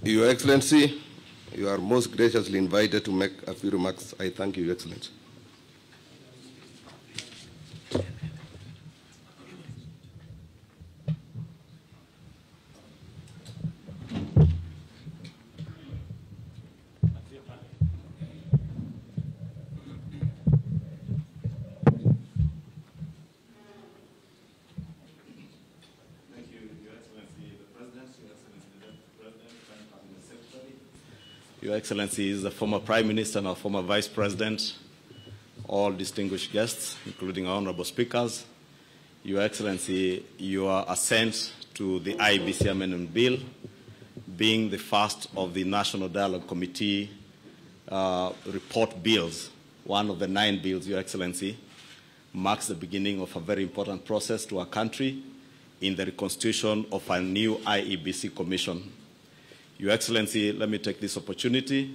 Your Excellency, you are most graciously invited to make a few remarks. I thank you, Your Excellency. Your Excellency is the former Prime Minister and our former Vice President, all distinguished guests, including our honorable speakers. Your Excellency, your assent to the IEBC Amendment Bill, being the first of the National Dialogue Committee report bills, one of the 9 bills, Your Excellency, marks the beginning of a very important process to our country in the reconstitution of a new IEBC Commission. Your Excellency, let me take this opportunity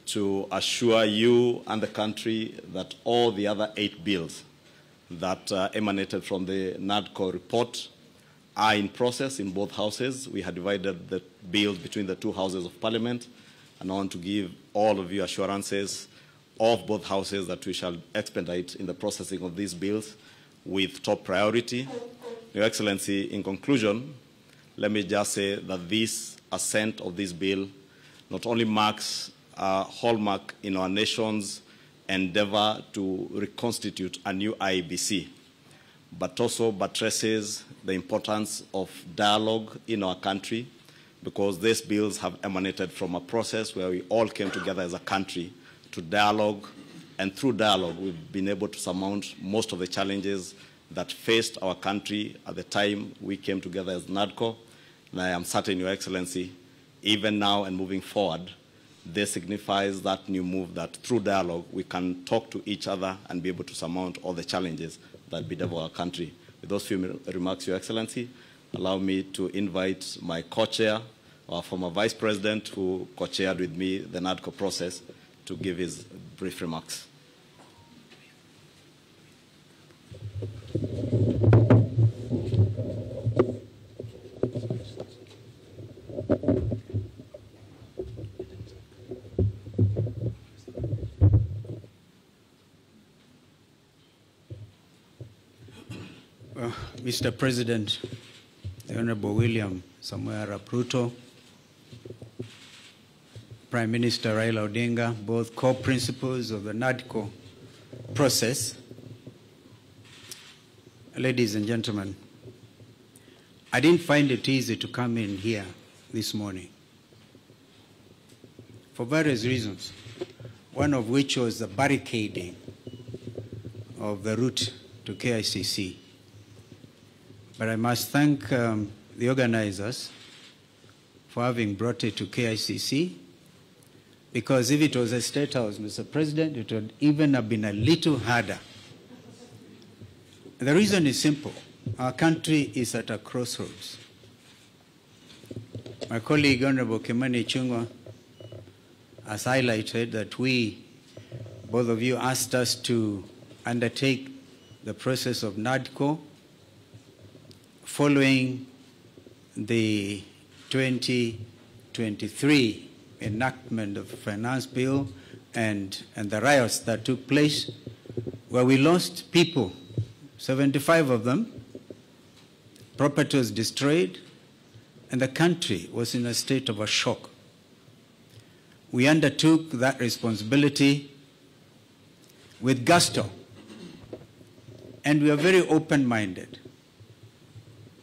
to assure you and the country that all the other 8 bills that emanated from the NADCO report are in process in both houses. We had divided the bills between the 2 houses of Parliament, and I want to give all of you assurances of both houses that we shall expedite in the processing of these bills with top priority. Your Excellency, in conclusion, let me just say that this assent of this bill not only marks a hallmark in our nation's endeavor to reconstitute a new IEBC, but also buttresses the importance of dialogue in our country, because these bills have emanated from a process where we all came together as a country to dialogue, and through dialogue we've been able to surmount most of the challenges that faced our country at the time we came together as NADCO. And I am certain, Your Excellency, even now and moving forward, this signifies that new move that through dialogue we can talk to each other and be able to surmount all the challenges that bedevil our country. With those few remarks, Your Excellency, allow me to invite my co-chair, our former Vice President, who co-chaired with me the NADCO process, to give his brief remarks. Mr. President, the Honorable William Samoei Arap Ruto, Prime Minister Raila Odinga, both co-principals of the NADCO process, ladies and gentlemen, I didn't find it easy to come in here this morning for various reasons, one of which was the barricading of the route to KICC. But I must thank the organizers for having brought it to KICC, because if it was a State House, Mr. President, it would even have been a little harder. The reason is simple. Our country is at a crossroads. My colleague, Honorable Kimani Ichung'wah, has highlighted that both of you asked us to undertake the process of NADCO following the 2023 enactment of the Finance Bill and the riots that took place, where we lost people, 75 of them, property was destroyed, and the country was in a state of a shock. We undertook that responsibility with gusto, and we are very open-minded.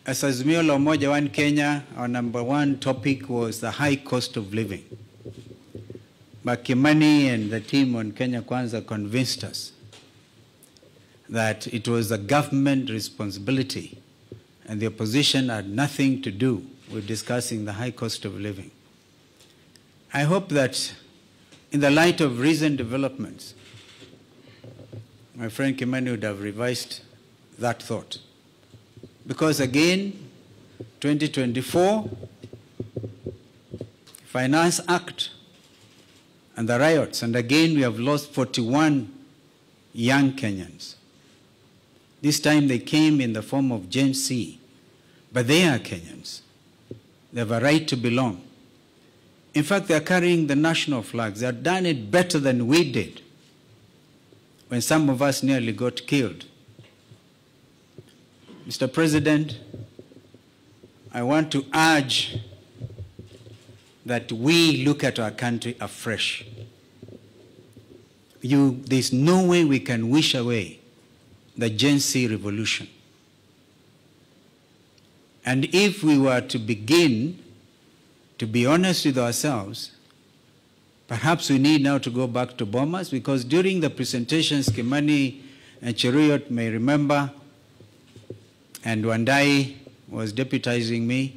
As Azimio la Umoja One Kenya, our number 1 topic was the high cost of living. But Kimani and the team on Kenya Kwanza convinced us that it was a government responsibility and the opposition had nothing to do with discussing the high cost of living. I hope that in the light of recent developments, my friend Kimani would have revised that thought. Because again, 2024, Finance Act and the riots, and again we have lost 41 young Kenyans. This time they came in the form of Gen Z, but they are Kenyans. They have a right to belong. In fact, they're carrying the national flags. They've done it better than we did when some of us nearly got killed. Mr. President, I want to urge that we look at our country afresh. There's no way we can wish away the Gen Z revolution. And if we were to begin to be honest with ourselves, perhaps we need now to go back to Bomas, because during the presentations, Kimani and Cheruiyot may remember, and Wandai was deputizing me,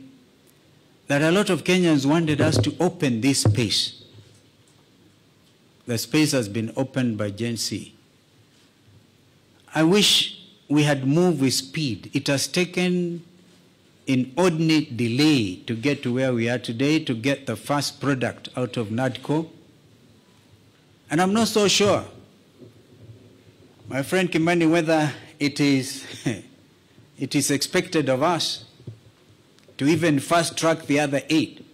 that a lot of Kenyans wanted us to open this space. The space has been opened by Gen Z. I wish we had moved with speed. It has taken inordinate delay to get to where we are today, to get the first product out of NADCO. And I'm not so sure, my friend Kimani, whether it is expected of us to even fast track the other 8.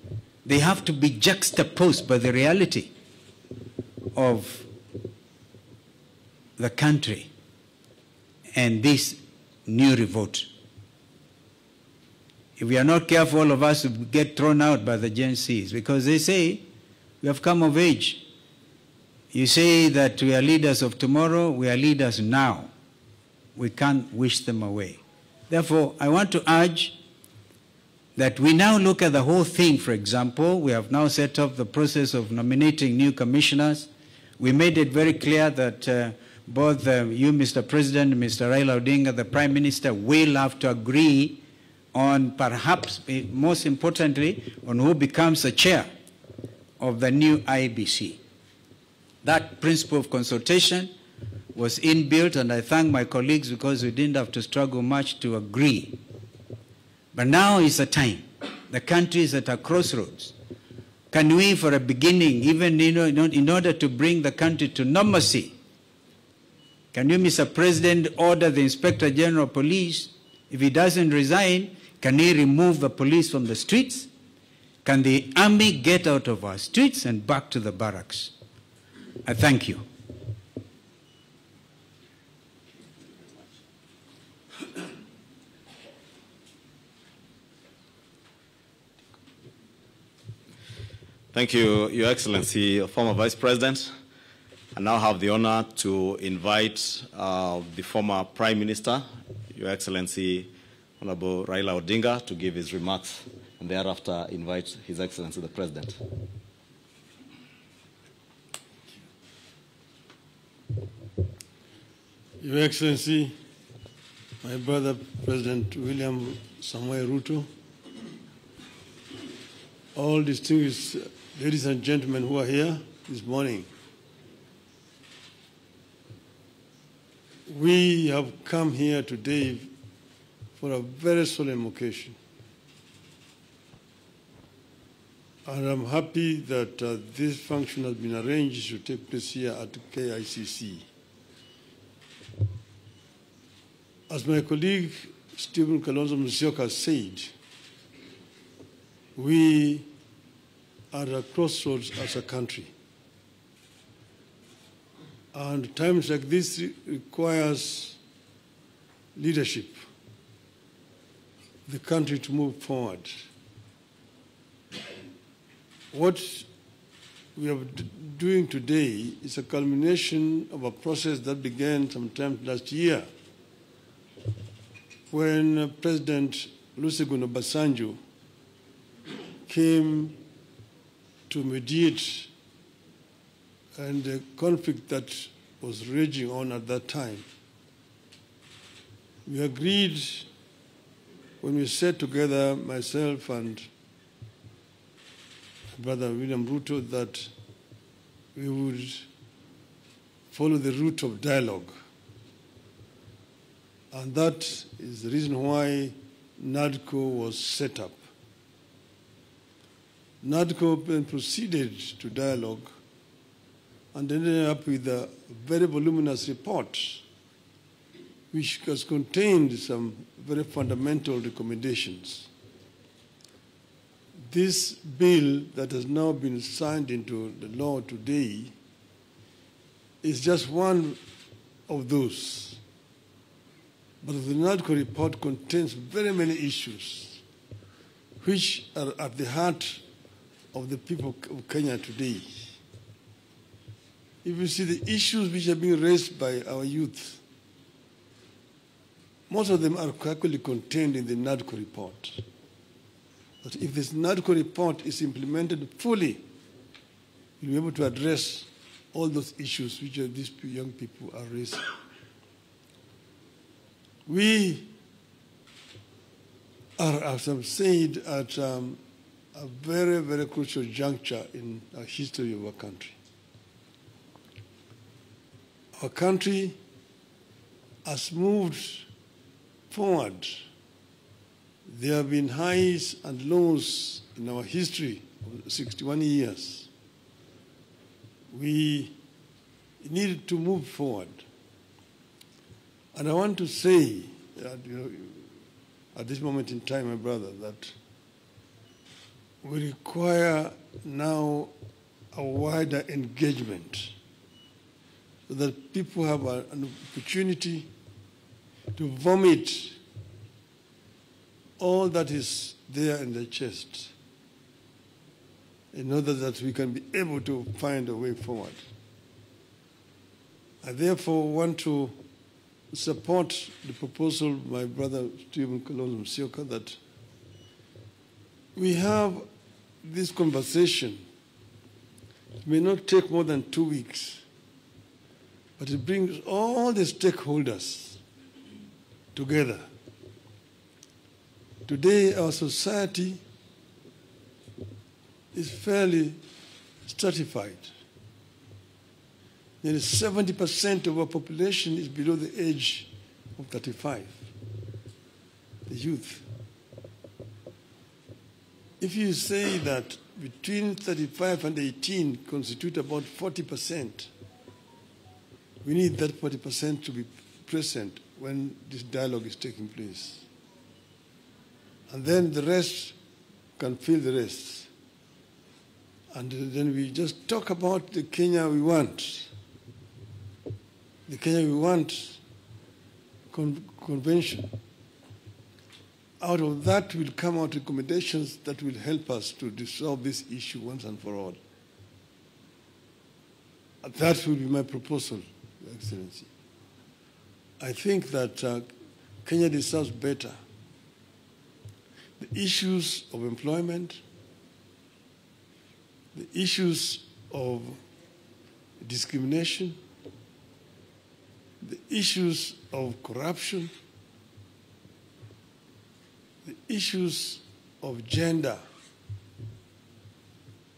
They have to be juxtaposed by the reality of the country and this new revolt. If we are not careful, all of us will get thrown out by the Gen Zs, because they say we have come of age. You say that we are leaders of tomorrow, we are leaders now. We can't wish them away. Therefore, I want to urge that we now look at the whole thing. For example, we have now set up the process of nominating new commissioners. We made it very clear that both you, Mr. President, and Mr. Raila Odinga, the Prime Minister, will have to agree on, perhaps most importantly, on who becomes the chair of the new IEBC. That principle of consultation was inbuilt, and I thank my colleagues because we didn't have to struggle much to agree. But now is the time. The country is at a crossroads. Can we, for a beginning, even in order to bring the country to normalcy, can you, Mr. President, order the Inspector General of Police, if he doesn't resign, can he remove the police from the streets? Can the army get out of our streets and back to the barracks? I thank you. Thank you, Your Excellency, former Vice President. I now have the honor to invite the former Prime Minister, Your Excellency, Honorable Raila Odinga, to give his remarks, and thereafter invite His Excellency the President. Your Excellency, my brother President William Samoei Ruto, all distinguished ladies and gentlemen who are here this morning, we have come here today for a very solemn occasion. And I'm happy that this function has been arranged to take place here at KICC. As my colleague Stephen Kalonzo Musyoka said, we are at a crossroads as a country. And times like this requires leadership, the country to move forward. What we are doing today is a culmination of a process that began sometime last year when President Olusegun Obasanjo came to mediate and the conflict that was raging on at that time. We agreed when we sat together, myself and Brother William Ruto, that we would follow the route of dialogue. And that is the reason why NADCO was set up. NADCO then proceeded to dialogue and ended up with a very voluminous report which has contained some very fundamental recommendations. this bill that has now been signed into the law today is just one of those. But the NADCO report contains very many issues which are at the heart of the people of Kenya today. If you see the issues which are being raised by our youth, most of them are actually contained in the NADCO report. But if this NADCO report is implemented fully, you'll be able to address all those issues which these young people are raising. We are, as I've said, at a very, very crucial juncture in the history of our country. Our country has moved forward. There have been highs and lows in our history of 61 years. We need to move forward. And I want to say, at this moment in time, my brother, that we require now a wider engagement so that people have an opportunity to vomit all that is there in their chest in order that we can be able to find a way forward. I therefore want to support the proposal of my brother Stephen Kalonzo Musyoka that we have this conversation. It may not take more than 2 weeks, but it brings all the stakeholders together. Today, our society is fairly stratified. Nearly 70% of our population is below the age of 35, the youth. If you say that between 35 and 18 constitute about 40%, we need that 40% to be present when this dialogue is taking place. And then the rest can fill the rest. And then we just talk about the Kenya we want. The Kenya we want convention. Out of that will come out recommendations that will help us to resolve this issue once and for all. That will be my proposal, Your Excellency. I think that Kenya deserves better. The issues of employment, the issues of discrimination, the issues of corruption, the issues of gender,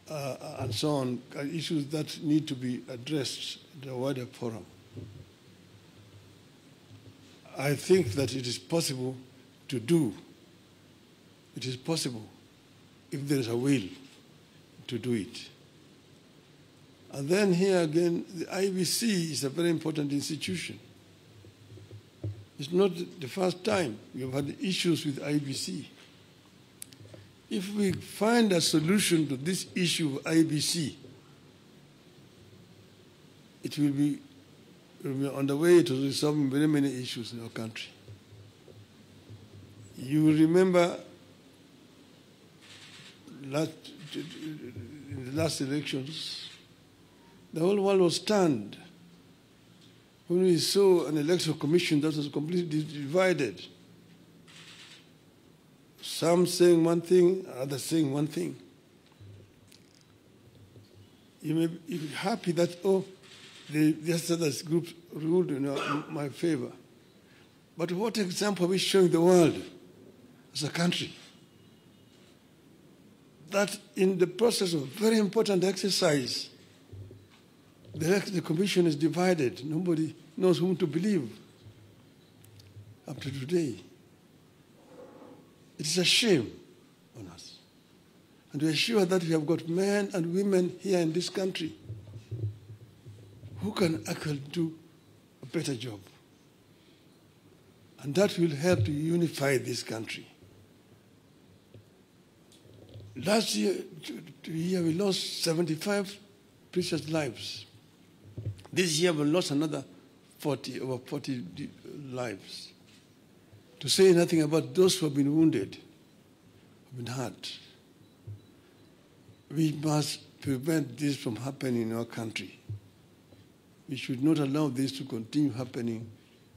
and so on, are issues that need to be addressed in a wider forum. I think that it is possible to do. It is possible if there is a will to do it. And then here again, the IEBC is a very important institution. It's not the first time we have had issues with IEBC. If we find a solution to this issue of IEBC, it will be on the way to resolving very many issues in our country. You will remember in the last elections, the whole world was stunned when we saw an electoral commission that was completely divided. Some saying one thing, others saying one thing. You may be happy that, oh, the other group ruled in my favor. But what example are we showing the world as a country? That in the process of very important exercise, the commission is divided. Nobody knows whom to believe up to today. It is a shame on us. And we are sure that we have got men and women here in this country who can actually do a better job. And that will help to unify this country. Last year, we lost 75 precious lives. This year we lost another over 40 lives. To say nothing about those who have been wounded, who have been hurt. We must prevent this from happening in our country. We should not allow this to continue happening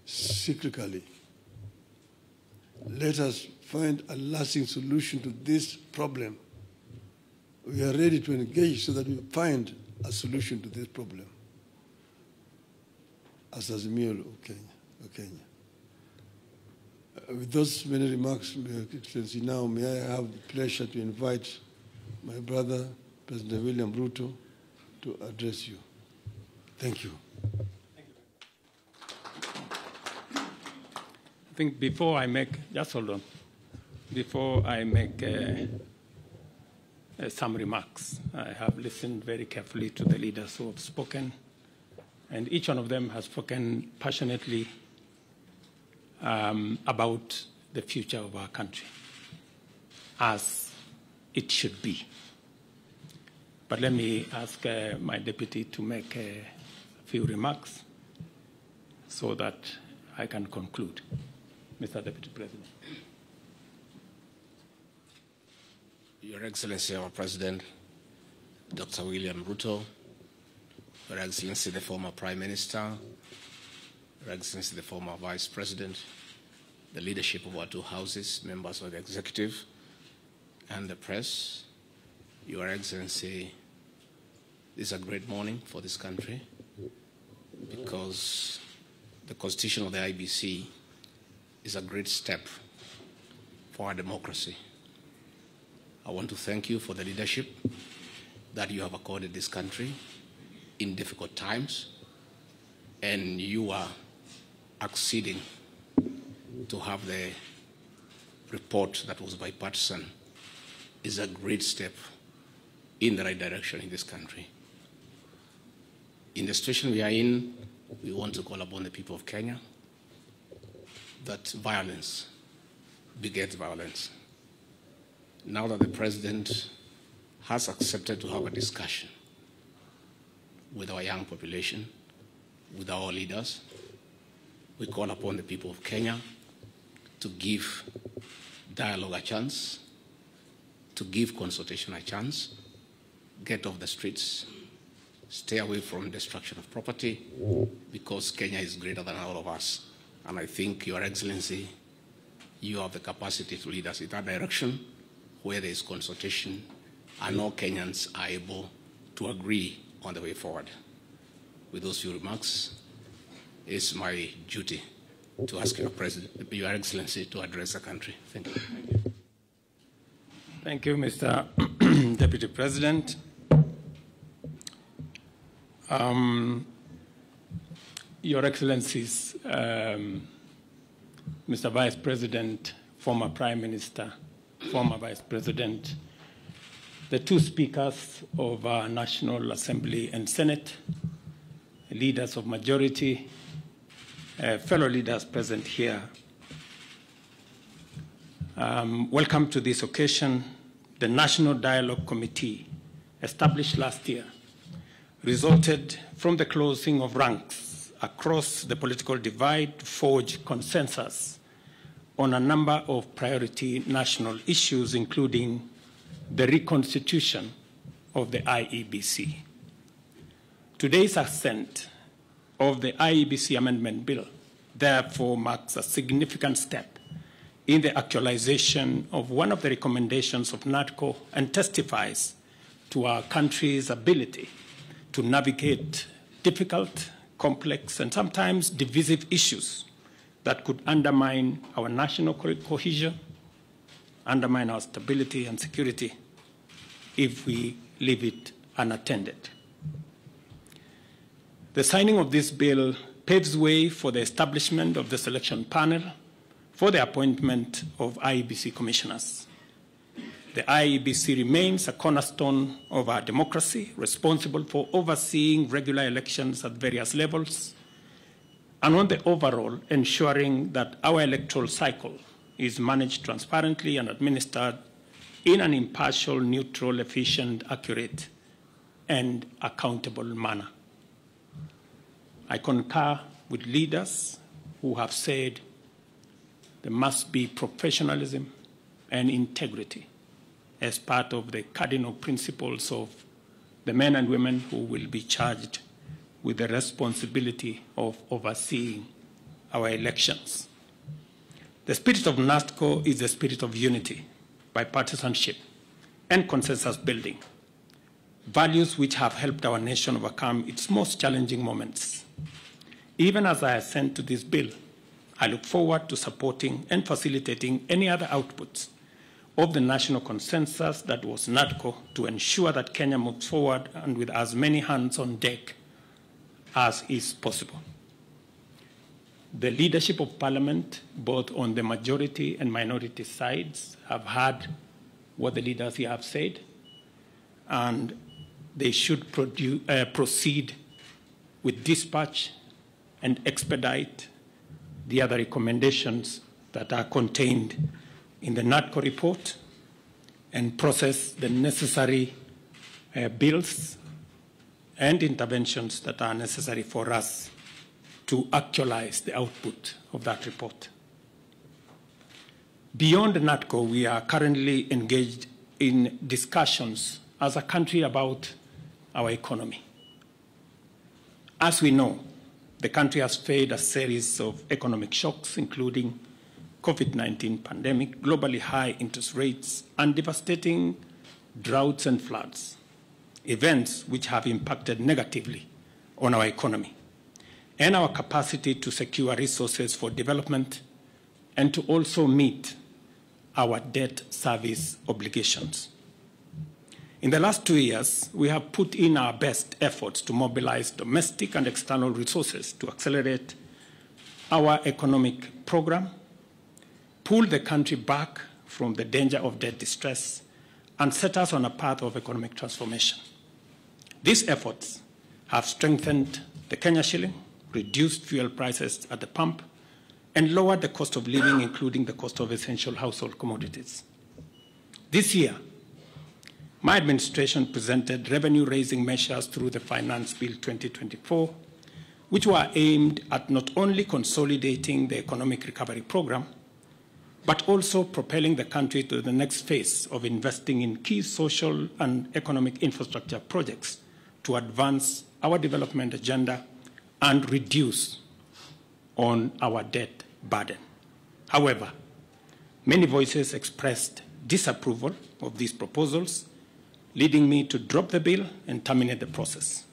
cyclically. Let us find a lasting solution to this problem. We are ready to engage so that we find a solution to this problem. As Azimio of Kenya. With those many remarks, Your Excellency, now may I have the pleasure to invite my brother, President William Ruto, to address you. Thank you. I think before I make, just hold on, before I make some remarks, I have listened very carefully to the leaders who have spoken, and each one of them has spoken passionately about the future of our country, as it should be. But let me ask my deputy to make a few remarks so that I can conclude. Mr. Deputy President. Your Excellency, our President, Dr. William Ruto, Your Excellency, the former Prime Minister, Your Excellency, the former Vice President, the leadership of our two houses, members of the executive, and the press, Your Excellency, this is a great morning for this country because the Constitution of the IEBC is a great step for our democracy. I want to thank you for the leadership that you have accorded this country in difficult times, and you are acceding to have the report that was bipartisan is a great step in the right direction in this country. In the situation we are in, we want to call upon the people of Kenya that violence begets violence. Now that the President has accepted to have a discussion with our young population, with our leaders, we call upon the people of Kenya to give dialogue a chance, to give consultation a chance, get off the streets, stay away from destruction of property, because Kenya is greater than all of us. And I think, Your Excellency, you have the capacity to lead us in that direction where there is consultation and all Kenyans are able to agree on the way forward. With those few remarks, it's my duty to ask Your Excellency to address the country. Thank you. Thank you, Mr. Deputy President. Your Excellencies, Mr. Vice President, former Prime Minister, former Vice President, the two speakers of our National Assembly and Senate, leaders of majority, fellow leaders present here. Welcome to this occasion. The National Dialogue Committee, established last year, resulted from the closing of ranks across the political divide to forge consensus on a number of priority national issues, including the reconstitution of the IEBC. Today's assent of the IEBC Amendment Bill therefore marks a significant step in the actualization of one of the recommendations of NADCO and testifies to our country's ability to navigate difficult, complex, and sometimes divisive issues that could undermine our national cohesion, undermine our stability and security if we leave it unattended. The signing of this bill paves way for the establishment of the selection panel for the appointment of IEBC commissioners. The IEBC remains a cornerstone of our democracy, responsible for overseeing regular elections at various levels, and on the overall, ensuring that our electoral cycle is managed transparently and administered in an impartial, neutral, efficient, accurate, and accountable manner. I concur with leaders who have said there must be professionalism and integrity as part of the cardinal principles of the men and women who will be charged with the responsibility of overseeing our elections. The spirit of NASCO is the spirit of unity, bipartisanship, and consensus building, values which have helped our nation overcome its most challenging moments. Even as I assent to this bill, I look forward to supporting and facilitating any other outputs of the national consensus that was NADCO to ensure that Kenya moves forward and with as many hands on deck as is possible. The leadership of Parliament, both on the majority and minority sides, have heard what the leaders here have said, and they should proceed with dispatch and expedite the other recommendations that are contained in the NADCO report and process the necessary bills and interventions that are necessary for us to actualize the output of that report. Beyond NADCO, we are currently engaged in discussions as a country about our economy. As we know, the country has faced a series of economic shocks, including COVID-19 pandemic, globally high interest rates, and devastating droughts and floods, events which have impacted negatively on our economy and our capacity to secure resources for development and to also meet our debt service obligations. In the last 2 years, we have put in our best efforts to mobilize domestic and external resources to accelerate our economic program, pull the country back from the danger of debt distress, and set us on a path of economic transformation. These efforts have strengthened the Kenya shilling, reduced fuel prices at the pump, and lowered the cost of living, including the cost of essential household commodities. This year, my administration presented revenue-raising measures through the Finance Bill 2024, which were aimed at not only consolidating the economic recovery program, but also propelling the country to the next phase of investing in key social and economic infrastructure projects to advance our development agenda and reduce on our debt burden. However, many voices expressed disapproval of these proposals, leading me to drop the bill and terminate the process.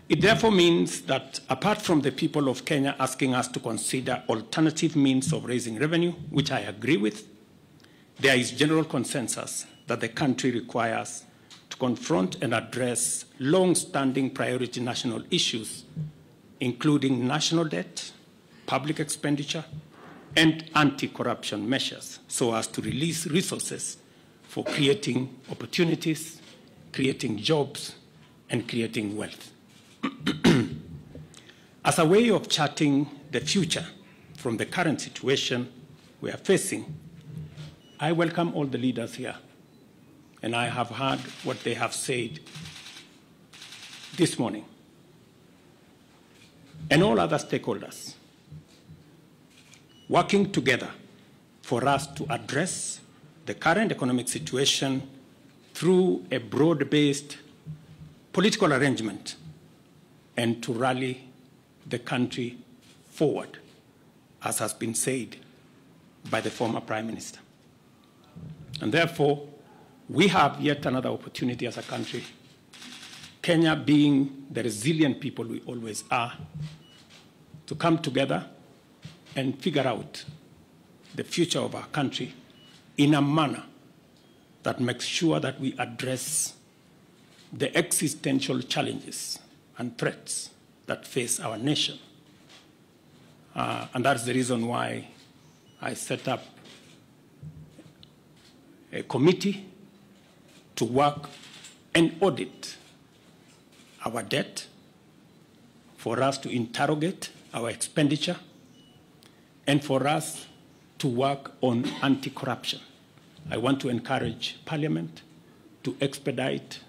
It therefore means that apart from the people of Kenya asking us to consider alternative means of raising revenue, which I agree with, there is general consensus that the country requires to confront and address long-standing priority national issues, including national debt, public expenditure, and anti-corruption measures, so as to release resources for creating opportunities, creating jobs, and creating wealth. As a way of charting the future from the current situation we are facing, I welcome all the leaders here, and I have heard what they have said this morning, and all other stakeholders, working together for us to address the current economic situation through a broad-based political arrangement and to rally the country forward, as has been said by the former Prime Minister. And therefore, we have yet another opportunity as a country, Kenya being the resilient people we always are, to come together and figure out the future of our country in a manner that makes sure that we address the existential challenges and threats that face our nation. And that's the reason why I set up a committee to work and audit our debt, for us to interrogate our expenditure, and for us to work on anti-corruption I want to encourage Parliament to expedite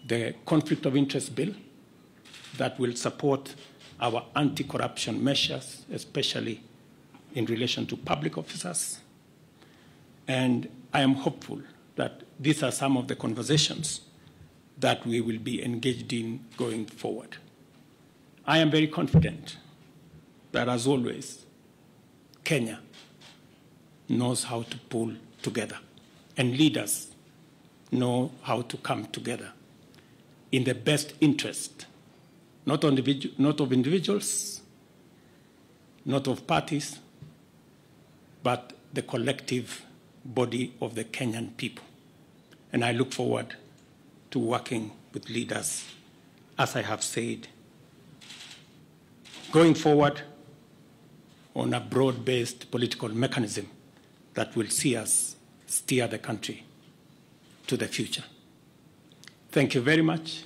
the conflict of interest bill that will support our anti-corruption measures, especially in relation to public officers. And I am hopeful that these are some of the conversations that we will be engaged in going forward. I am very confident that, as always, Kenya knows how to pull together, and leaders know how to come together in the best interest, not of individuals, not of parties, but the collective body of the Kenyan people. And I look forward to working with leaders, as I have said, going forward on a broad-based political mechanism that will see us steer the country to the future. Thank you very much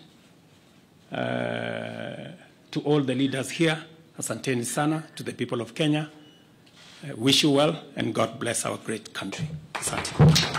to all the leaders here. Asanteni sana to the people of Kenya. Wish you well, and God bless our great country. Asante.